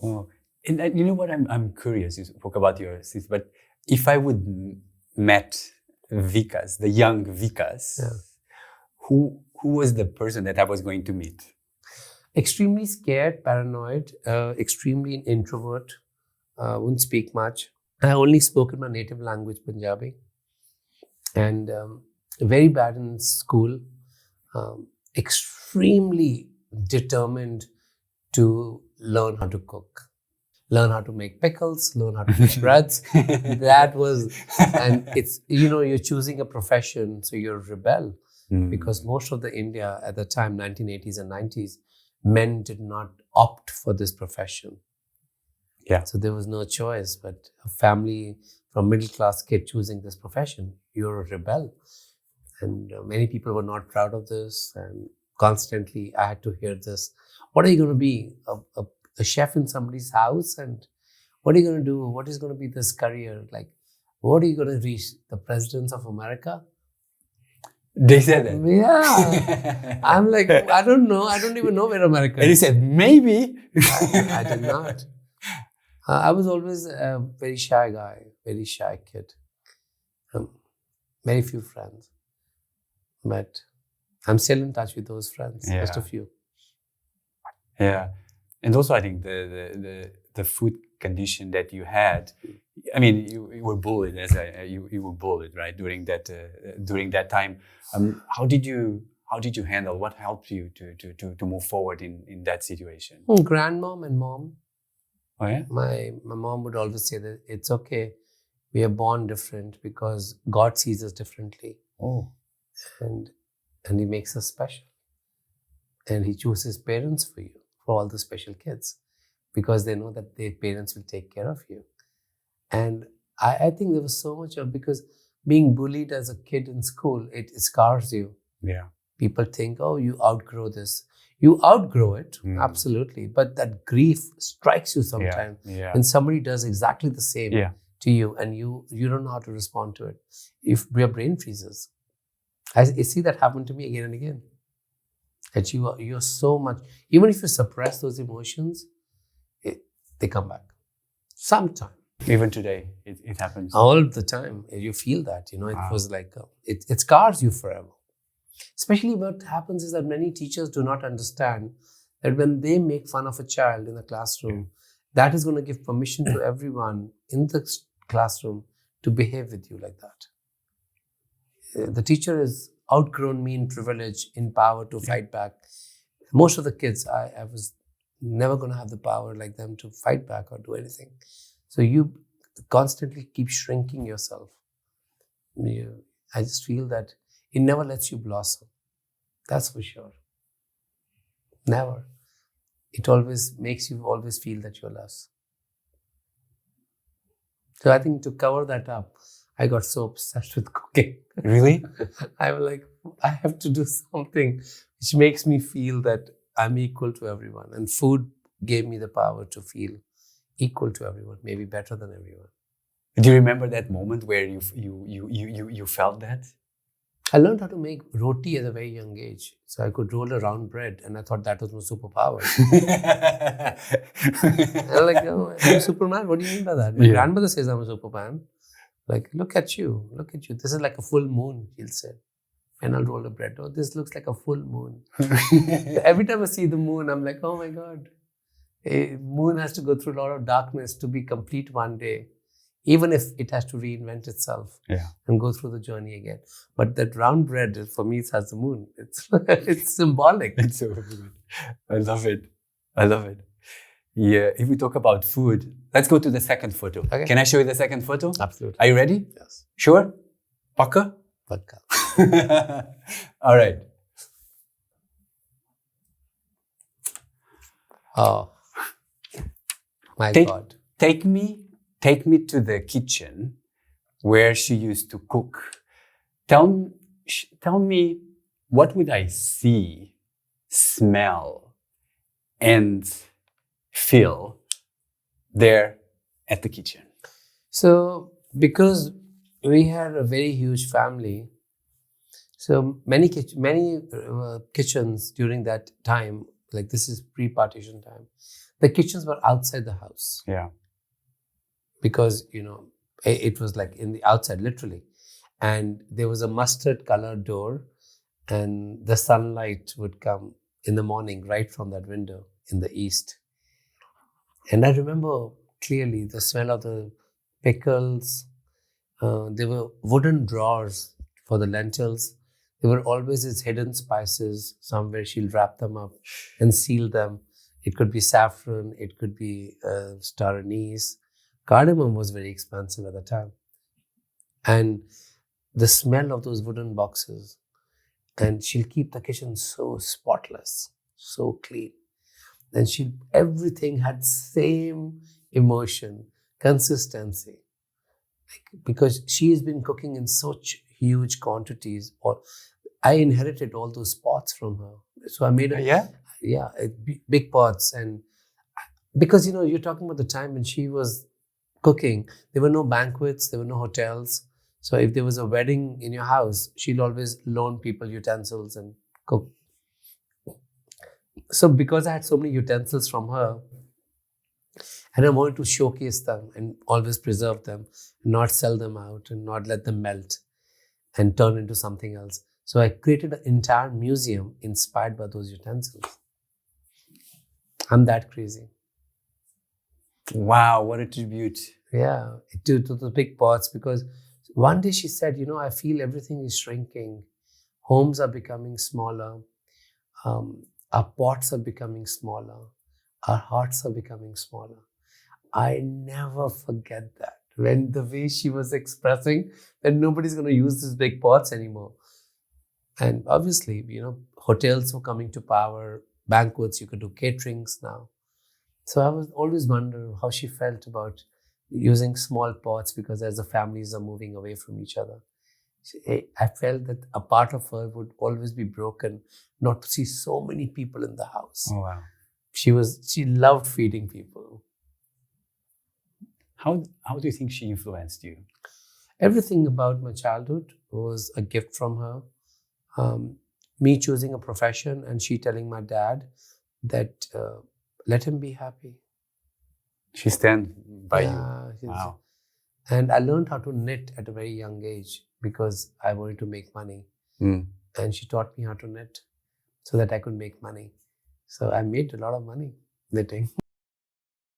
Oh. And you know what? I'm curious. You spoke about your sister, but if I would met Vikas, the young Vikas, who was the person that I was going to meet? Extremely scared, paranoid, extremely introvert, wouldn't speak much. I only spoke in my native language, Punjabi, and very bad in school, extremely determined to learn how to cook, learn how to make pickles, learn how to make breads. That was, and it's, you're choosing a profession, so you're a rebel. Because most of the India at the time, 1980s and 90s, men did not opt for this profession. Yeah. So there was no choice, but a family from middle class kid choosing this profession, you're a rebel. And many people were not proud of this. And constantly I had to hear this. What are you going to be? A chef in somebody's house? And what are you going to do? What is going to be this career? Like, what are you going to reach? The presidents of America? They said that. Yeah. I'm like, I don't know. I don't even know where America is. And he said, maybe. I did not. I was always a very shy guy, very shy kid. Very few friends. But I'm still in touch with those friends, just a few. Yeah. And also I think the food condition that you had, I mean, you were bullied you were bullied, right? During that time. How did you handle? What helped you to move forward in that situation? Grandmom and mom. Oh yeah. My mom would always say that it's okay. We are born different because God sees us differently. Oh. And He makes us special. And He chooses parents for you, for all the special kids, because they know that their parents will take care of you. And I think there was so much because being bullied as a kid in school, it scars you. Yeah. People think, oh, you outgrow this. You outgrow it, absolutely. But that grief strikes you sometimes. Yeah. When somebody does exactly the same to you and you don't know how to respond to it. If your brain freezes. I see that happen to me again and again. That you're so much, even if you suppress those emotions, they come back. Sometime. Even today, it happens. All the time. You feel that, it was like, it scars you forever. Especially what happens is that many teachers do not understand that when they make fun of a child in the classroom, that is going to give permission to everyone in the classroom to behave with you like that. The teacher is outgrown me in privilege, in power to fight back. Most of the kids, I was never going to have the power like them to fight back or do anything. So you constantly keep shrinking yourself. I just feel that it never lets you blossom. That's for sure. Never. It always makes you always feel that you're less. So I think to cover that up, I got so obsessed with cooking. Really? I was like, I have to do something which makes me feel that I'm equal to everyone. And food gave me the power to feel equal to everyone, maybe better than everyone. Do you remember that moment where you felt that? I learned how to make roti at a very young age. So I could roll a round bread and I thought that was my superpower. And I'm like, oh, I'm Superman? What do you mean by that? My grandmother says I'm a Superman. Like, look at you. This is like a full moon, she'll say. And I'll roll a bread. Oh, this looks like a full moon. Every time I see the moon, I'm like, oh my God. A moon has to go through a lot of darkness to be complete one day. Even if it has to reinvent itself and go through the journey again. But that round bread, for me, it has the moon. It's symbolic. It's so good. I love it. Yeah, if we talk about food, let's go to the second photo. Okay. Can I show you the second photo? Absolutely. Are you ready? Yes. Sure? Pakka? Pakka. All right. Oh, my God. Take me to the kitchen where she used to cook. Tell me, what would I see, smell, and feel there at the kitchen? So, because we had a very huge family, so many kitchens during that time like this is pre-partition time. The kitchens were outside the house. Yeah. Because, it was like in the outside, literally. And there was a mustard colored door, and the sunlight would come in the morning right from that window in the east. And I remember clearly the smell of the pickles. There were wooden drawers for the lentils. There were always these hidden spices. Somewhere she'll wrap them up and seal them. It could be saffron. It could be star anise. Cardamom was very expensive at the time. And the smell of those wooden boxes. And she'll keep the kitchen so spotless, so clean. And everything had same emotion, consistency. Because she has been cooking in such huge quantities. Or I inherited all those pots from her. So I made big pots. And because, you're talking about the time when she was cooking, there were no banquets, there were no hotels. So if there was a wedding in your house, she'll always loan people utensils and cook. So because I had so many utensils from her, and I wanted to showcase them and always preserve them, not sell them out and not let them melt and turn into something else. So I created an entire museum inspired by those utensils. I'm that crazy. Wow, what a tribute. Yeah, to the big pots, because one day she said, I feel everything is shrinking. Homes are becoming smaller. Our pots are becoming smaller. Our hearts are becoming smaller. I never forget that. When the way she was expressing that nobody's going to use these big pots anymore. And obviously, hotels were coming to power, banquets, you could do caterings now. So I was always wondering how she felt about using small pots, because as the families are moving away from each other, I felt that a part of her would always be broken not to see so many people in the house. Oh, wow. She loved feeding people. How do you think she influenced you? Everything about my childhood was a gift from her. Me choosing a profession and she telling my dad that let him be happy. She stand by you. Wow. And I learned how to knit at a very young age because I wanted to make money. And she taught me how to knit so that I could make money. So I made a lot of money knitting.